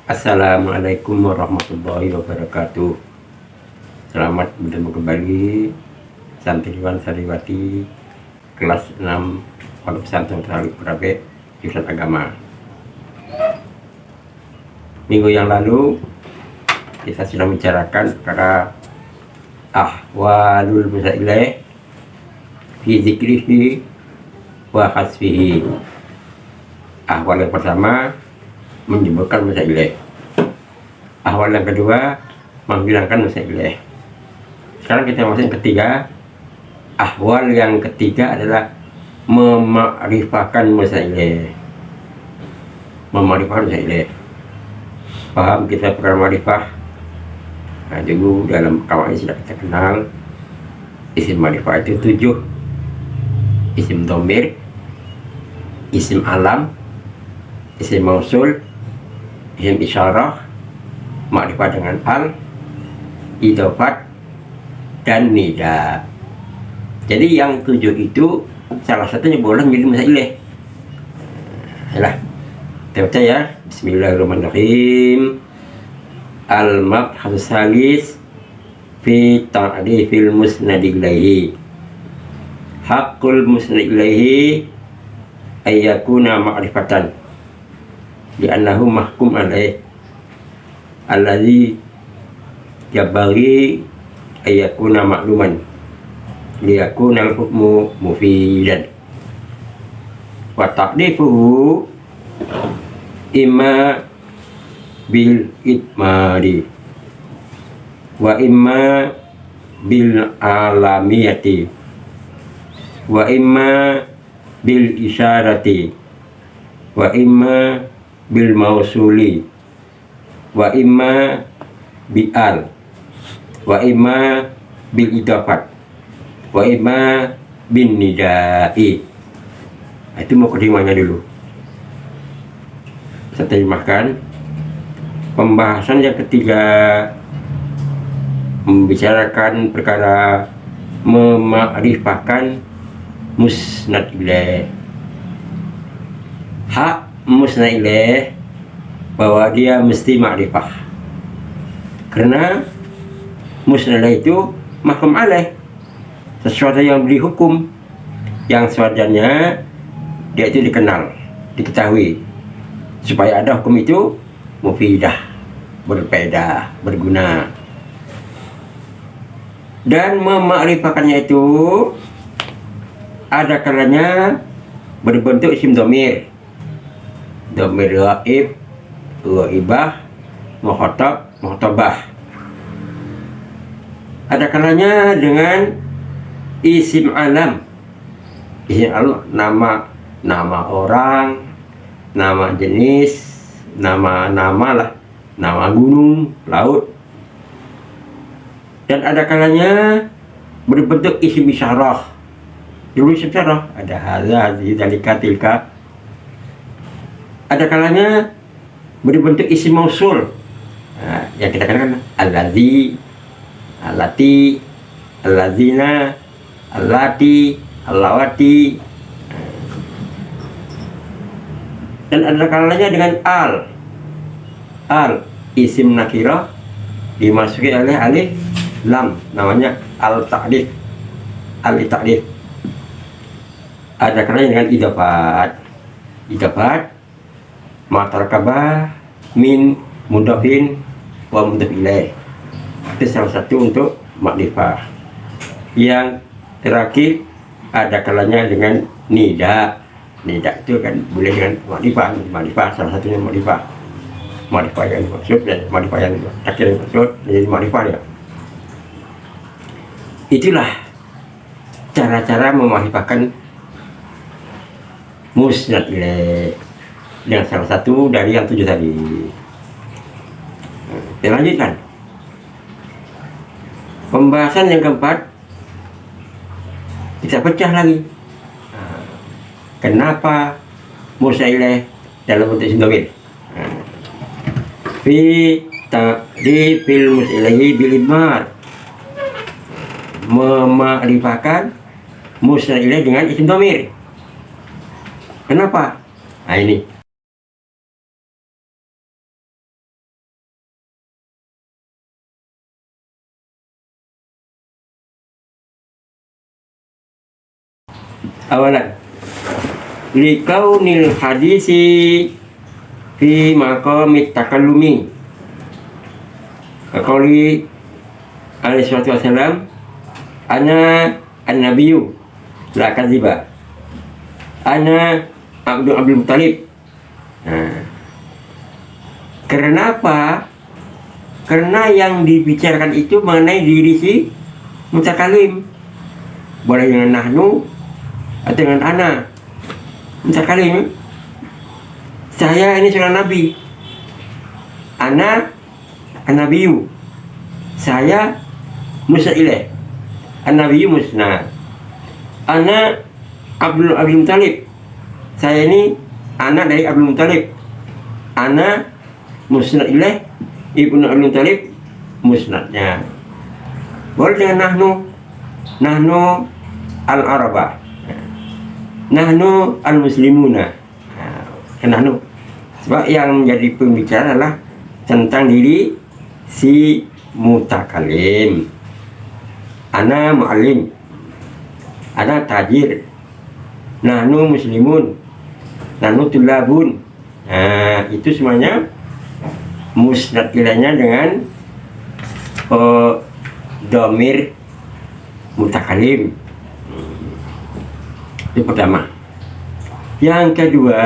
Assalamualaikum warahmatullahi wabarakatuh. Selamat bertemu kembali santriwan santriwati kelas 6 Pondok Pesantren Salih Perabe jurusan agama. Minggu yang lalu kita sudah membicarakan perkara ahwalul musailah fi dzikrihi wa hasfihi. Ahwal yang pertama menyebutkan musailah. Ahwal yang kedua menghilangkan musailah. Sekarang kita masuk yang ketiga. Ahwal yang ketiga adalah memakrifahkan musailah. Memakrifahkan musailah. Paham kita perkara makrifah? Nah, dulu dalam kawaid sudah kita kenal isim makrifah itu 7. Isim dhamir, isim alam, isim mausul, isim isyarah, makrifah dengan al, idhofat, dan nida. Jadi yang 7 itu salah satunya boleh menjadi musailah. Yalah, kita baca ya. Bismillahirrahmanirrahim. Al-mabhasus salis fi ta'rifil musnad ilaihi. Haqqul musnad ilaihi ayyakuna ma'rifatan li'annahu mahkum alaih alladhi yabaghi ayyakuna ma'luman liyakuna al-hukmu mufidan wa ta'rifuhu imma bil itmari wa imma bil alamiyati wa imma bil isyarati wa imma bil mausuli wa imma bi al wa imma bil idafat wa imma bin nidai. Itu mukadimahnya dulu. Saya terjemahkan. Pembahasan yang ketiga membicarakan perkara memakrifahkan musnad ilaih. Hak musnad ilaih bahwa dia mesti makrifah, karena musnad itu mahkum alaih, sesuatu yang dihukum, yang sewajarnya dia itu dikenal, diketahui, supaya ada hukum itu mufidah, berfaedah, berguna. Dan memakrifahkannya itu ada kalanya berbentuk isim dhamir, dhamir ghaib, ghaibah, mukhatab, mukhatabah. Ada kalanya dengan isim alam. Isim alam nama orang, nama jenis, nama lah, nama gunung, laut. Dan ada kalanya berbentuk isim isyarah. Dulu isim isyarah ada hadza, dzalika, tilka. Ada kalanya berbentuk isim mausul. Nah, yang kita kenal allazi, allati, allazina, allati, allawati. Dan ada kalanya dengan al isim nakirah dimasuki oleh alif lam, namanya al-ta'rif. Ada kalanya dengan idafat matarkabah min mudhafin wa mudhaf ilaih. Itu salah satu untuk makrifah. Yang terakhir ada kalanya dengan nida. Nida itu kan boleh dengan makrifah, salah satunya makrifah yang dimaksud dan makrifah yang terakhir yang dimaksud menjadi makrifah ya. Itulah cara-cara memakrifahkan musnad ilaih, yang salah satu dari yang 7 tadi. Kita lanjutkan. Pembahasan yang keempat, kita pecah lagi. Kenapa musailah dalam bentuk isim dhamir? Fi ta'rifil musailahi bil idmar. Memakrifahkan musailah dengan isim dhamir. Kenapa? Nah ini Awalan likaunil hadisi fi maqamit takallumi. Qauli alaihi salatu wasalam, ana an-nabiyyu la kadziba. Ana Abdul Muttalib. Karena apa? Karena yang dibicarakan itu mengenai diri si mutakalim. Boleh dengan nahnu atau dengan ana. Mutakalim. Saya ini seorang nabi. Ana an-nabiyyu. Saya musnad ilaih. An-nabiyyu musnad. Ana Abdul Muttalib. Saya ini anak dari Abdul Muttalib. Ana musnad ilaih, ibnu Abdul Muttalib musnadnya. Boleh dengan nahnu al-araba, nahnu al-muslimuna. Nahnu sebab yang menjadi pembicara adalah tentang diri si mutakalim. Ana muallim, ana tajir, nahnu muslimun, nahnu tulabun. Itu semuanya musnad ilaihnya dengan domir mutakalim. Itu pertama. Yang kedua,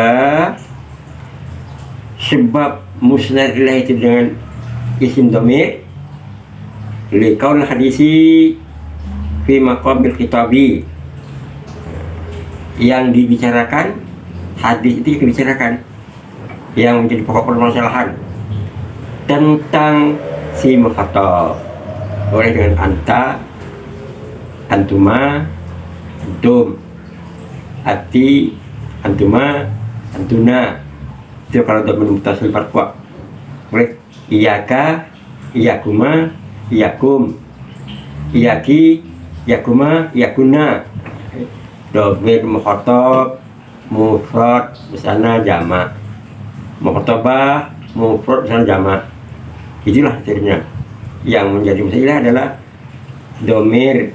sebab musnad ilaih itu dengan isim domir liqaul hadisi fi maqamil khitabi. Yang dibicarakan, hadis itu dibicarakan, yang menjadi pokok permasalahan tentang si mukhatab. Boleh dengan anta, antuma, antum, ati, antuma, antuna. Itu kalau udah mutasil farqa. Boleh iyaka, iyakuma, iyakum, iyaki, iyakuma, iyakuna. Domir mukhatab, mufrad, misalnya jamak. Mukhatabah, mufrad, misalnya jamak. Itulah cirinya. Yang menjadi masalah adalah domir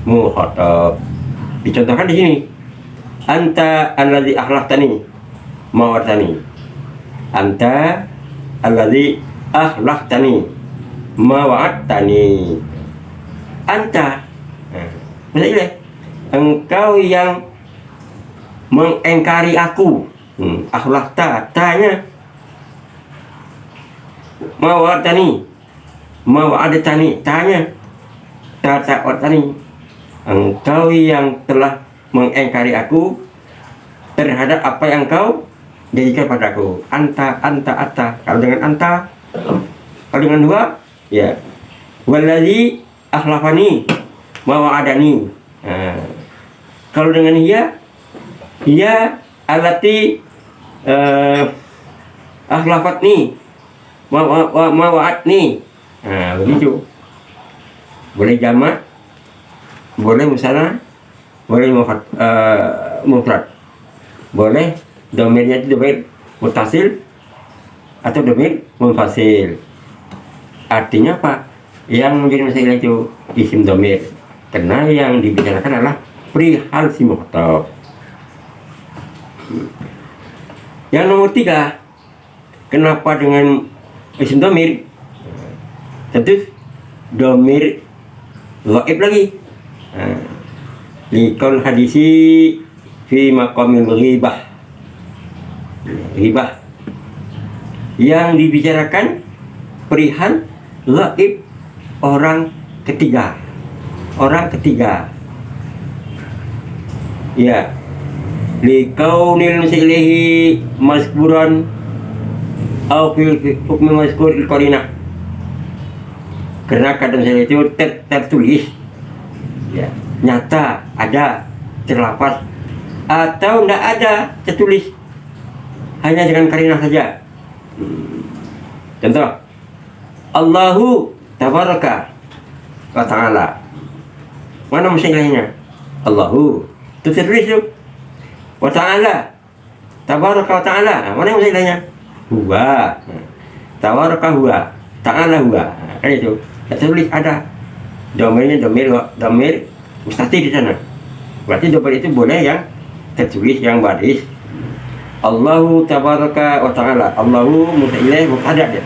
mukhatab. Dicontohkan di sini. Anta alladzi akhlaftani mawartani. Anta alladzi akhlaftani mawa'adtani. Anta, masalah engkau yang mengingkari aku. Akhlafta, tanya mawa'adtani, mawa'adatani, tanya ta'atani. Engkau yang telah mengingkari aku terhadap apa yang kau jadikan padaku. Anta, anta. Kalau dengan anta, kalau dengan dua, ya waladzi akhlafani mawa'adani. Kalau dengan hiya alati akhlafatni mawa'atni. Begitu. Boleh jamak, boleh musanna, boleh mufrad. Boleh domirnya itu domir mutasil atau domir munfasil. Artinya apa? Yang menjadi masalah itu isim domir, karena yang dibicarakan adalah perihal si mukhatab. Yang nomor 3, kenapa dengan isim domir? Tentu domir ghaib lagi. Liqaul hadisi fi maqamil ghibah. Ghibah yang dibicarakan perihal ghaib orang ketiga. Ya, liqaunil musilihi mazkuran au fil hukmi mazkur qarinah. Karena kadang saya itu tertulis, ya, nyata, ada, terlapas, atau tidak ada tertulis, hanya dengan qarinah saja. Contoh, Allahu tabaraka wa ta'ala. Mana musyilahnya? Allahu itu tertulis tu. Wa ta'ala, tabaraka wa ta'ala. Mana musyilahnya? Huwa, tabaraka huwa, ta'ala huwa. Kan itu. Tak tertulis ada. Domirnya domir mustatir di sana. Berarti domir itu boleh yang tertulis yang baris. Allahu tabaraka wa ta'ala. Allahu mutailah mubtada dia.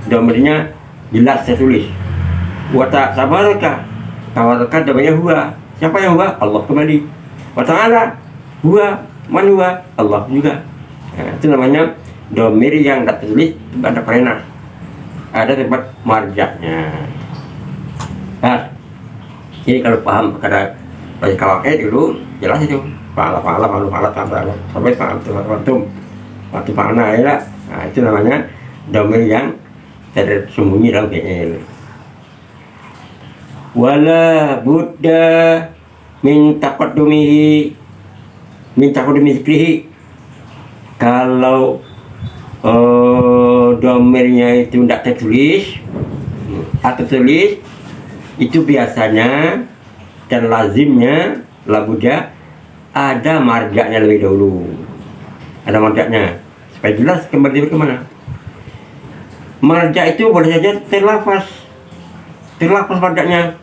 Domirnya jelas tertulis. Wa tabaraka. Tabaraka domirnya huwa. Siapa yang huwa? Allah kembali. Wa ta'ala huwa. Man huwa? Allah juga. Nah, itu namanya domir yang tak tertulis ada karena ada tempat marjaknya. Nah, ini kalau paham perkara baca kawakai dulu jelas itu pahala sampai waktu pahala ya. Nah, itu namanya domir yang tersembunyi dalam fi'il. Wala buddha min taqaddumihi zikrihi. Kalau domirnya itu tidak tertulis atau tertulis, itu biasanya dan lazimnya labuda ada marjaknya lebih dahulu. Ada marjaknya supaya jelas kembali kemana. Marjak itu boleh saja terlafaz marjaknya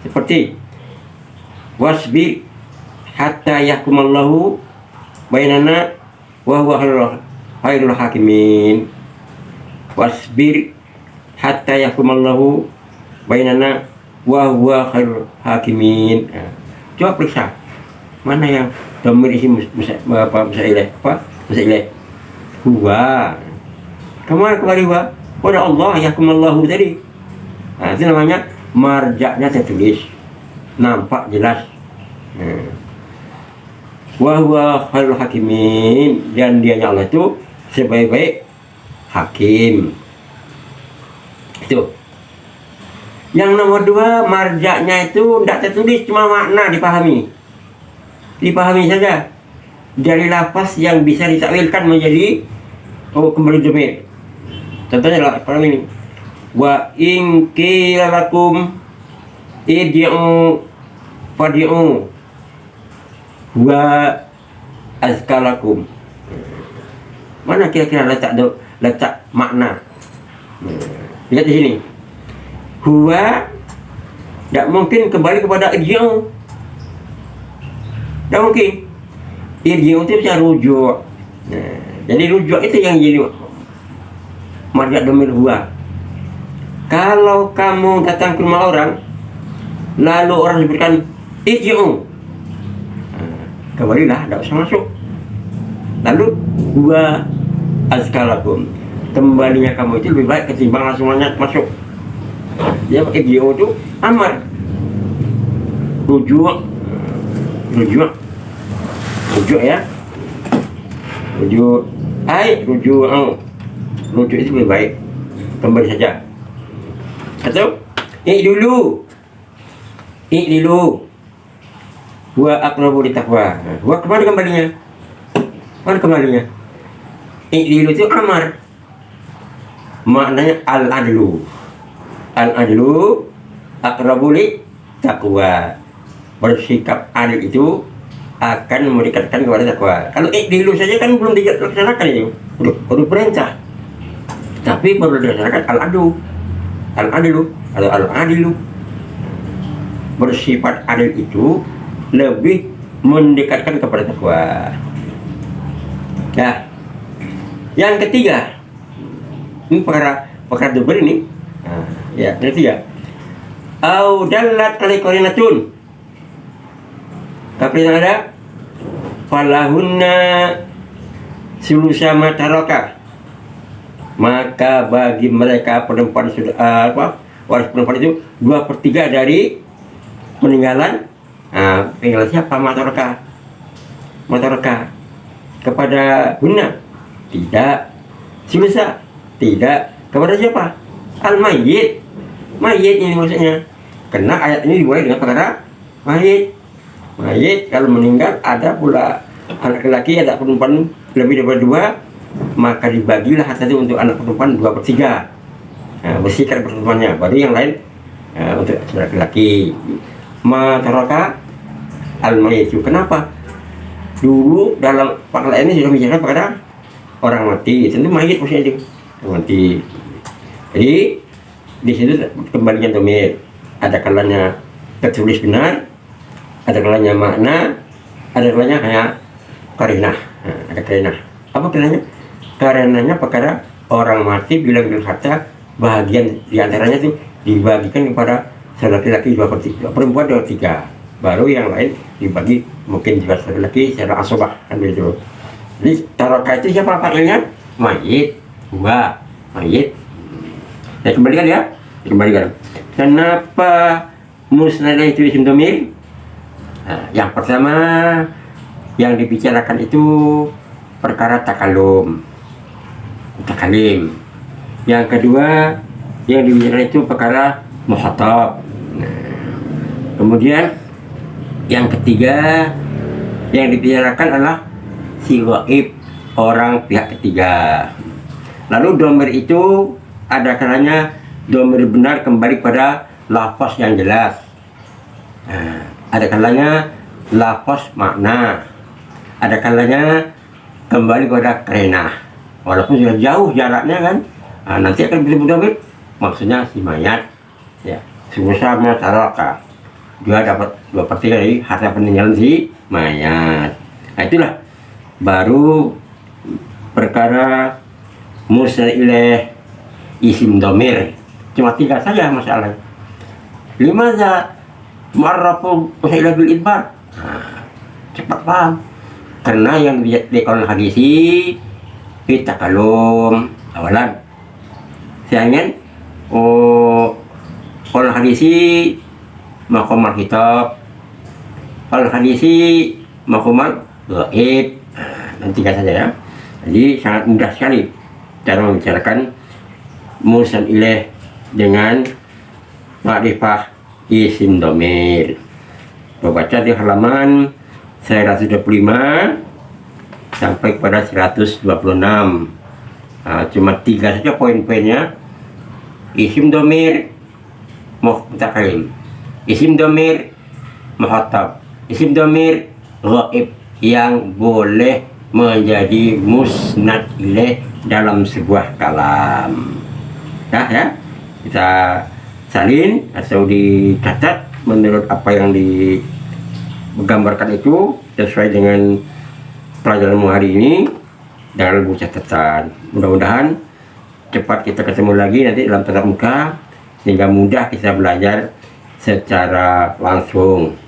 seperti wasbi hatta yahkumallahu bainana wa huwa khairul hakimin. Wasbir hatta yahkumallahu bainana wa huwa khairul hakimin. Nah, coba periksa mana yang domir isi musailah huwa. Kemana kembali huwa? Pada Allah yahkumallahu tadi. Nah, itu namanya marjaknya tertulis, nampak jelas. Wa huwa khairul hakimin, dan dianya Allah itu sebaik-baik hakim. Itu. Yang nomor 2, marjaknya itu tidak tertulis, cuma makna dipahami saja dari lafaz yang bisa ditakwilkan menjadi kembali domir. Contohnya lah ini, wa in qila lakum id'u fad'u wa azkalakum. Mana kira-kira letak makna? Lihat di sini. Huwa tidak mungkin kembali kepada irji'u. Tidak mungkin. Irji'u itu bisa rujuk. Nah, jadi rujuk itu yang jadi marjak domir huwa. Kalau kamu datang ke rumah orang, lalu orang diberikan irji'u, kembalilah, tidak usah masuk. Lalu huwa azkalakum, kembalinya kamu itu lebih baik ketimbang langsung masuk. Dia pakai irji'u itu amar, rujuk ya, rujuk itu lebih baik, kembali saja. Atau dulu huwa aqrabu litaqwa. Huwa kemana kembalinya? Dulu itu amar, maknanya al-adlu aqrabu litaqwa. Bersikap adil itu akan mendekatkan kepada takwa. Kalau dulu saja kan belum dilaksanakan itu, perlu perintah, tapi perlu dilaksanakan al-adilu. Bersifat adil itu lebih mendekatkan kepada takwa. Nah, yang ketiga, ini perkara domir ini. Nah, ya, yang ketiga, au dallat alai qarinatun. Tapi ada falahunna sulusa mataraka, maka bagi mereka perempuan sudah waris perempuan itu 2/3 dari peninggalan. Peninggalan siapa? Mataraka kepada hunna tidak, sulusa tidak, kepada siapa? Al mayyit ini maksudnya, karena ayat ini dimulai dengan perkara mayyit. Kalau meninggal ada pula anak laki, ada perempuan lebih dari 2, maka dibagilah harta itu untuk anak perempuan 2/3. Bersihkan perempuannya, baru yang lain untuk laki-laki. Mataraka al-mayyit. Kenapa? Dulu dalam pakaian ini sudah bicara pada orang mati, tentu mayyit maksudnya itu mati. Jadi di situ kembalinya domir, ada kalanya tertulis benar, ada kalanya makna, ada kalanya hanya karinah. Nah, ada karinah. Apa karenanya? Karenanya perkara orang mati bilang harta bahagian diantaranya itu dibagikan kepada laki-laki 2/3, perempuan 2/3, baru yang lain dibagi mungkin juga laki-laki secara asobah kan begitu. Jadi taroka itu siapa fakirnya? Mayit, mayit. Saya kembalikan ya, kembalikan. Kenapa musnadah itu isim dhamir? Nah, yang pertama yang dibicarakan itu perkara takalim. Yang kedua yang dibicarakan itu perkara muhatab. Nah, kemudian yang ketiga yang dibicarakan adalah si ghaib, orang pihak ketiga. Lalu dhamir itu ada kalanya dhamir benar kembali pada lafaz yang jelas. Nah, ada kalanya lafaz makna, ada kalanya kembali pada karenah, walaupun sudah jauh jaraknya kan. Nah, nanti akan disebut dhamir, maksudnya si mayat ya, sebesar taraka, dia dapat 2/3 dari harta peninggalan si mayat. Nah, itulah baru perkara musnad ilaih isim dhamir. Cuma 3 saja masalah. Limaza ma'arrafu usailah bil idbar. Cepat paham. Karena yang di qaul hadisi kita kalum awalan. Saya ingin qaul hadisi maqamal kitab, qaul hadisi maqamal ghaib. Nanti saja ya. Jadi sangat mudah sekali cara membicarakan musnad ilaih dengan ma'rifah isim dhamir. Baca di halaman 125 sampai pada 126. Nah, cuma 3 saja poin-poinnya. Isim dhamir mutakalim, isim dhamir muhatab, isim dhamir ghaib yang boleh menjadi musnad ilaih dalam sebuah kalam. Nah, ya, kita salin atau dicatat menurut apa yang digambarkan itu sesuai dengan pelajaranmu hari ini dengan buku catatan. Mudah-mudahan cepat kita ketemu lagi nanti dalam tatap muka sehingga mudah kita belajar secara langsung.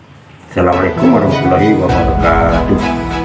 Assalamualaikum warahmatullahi wabarakatuh.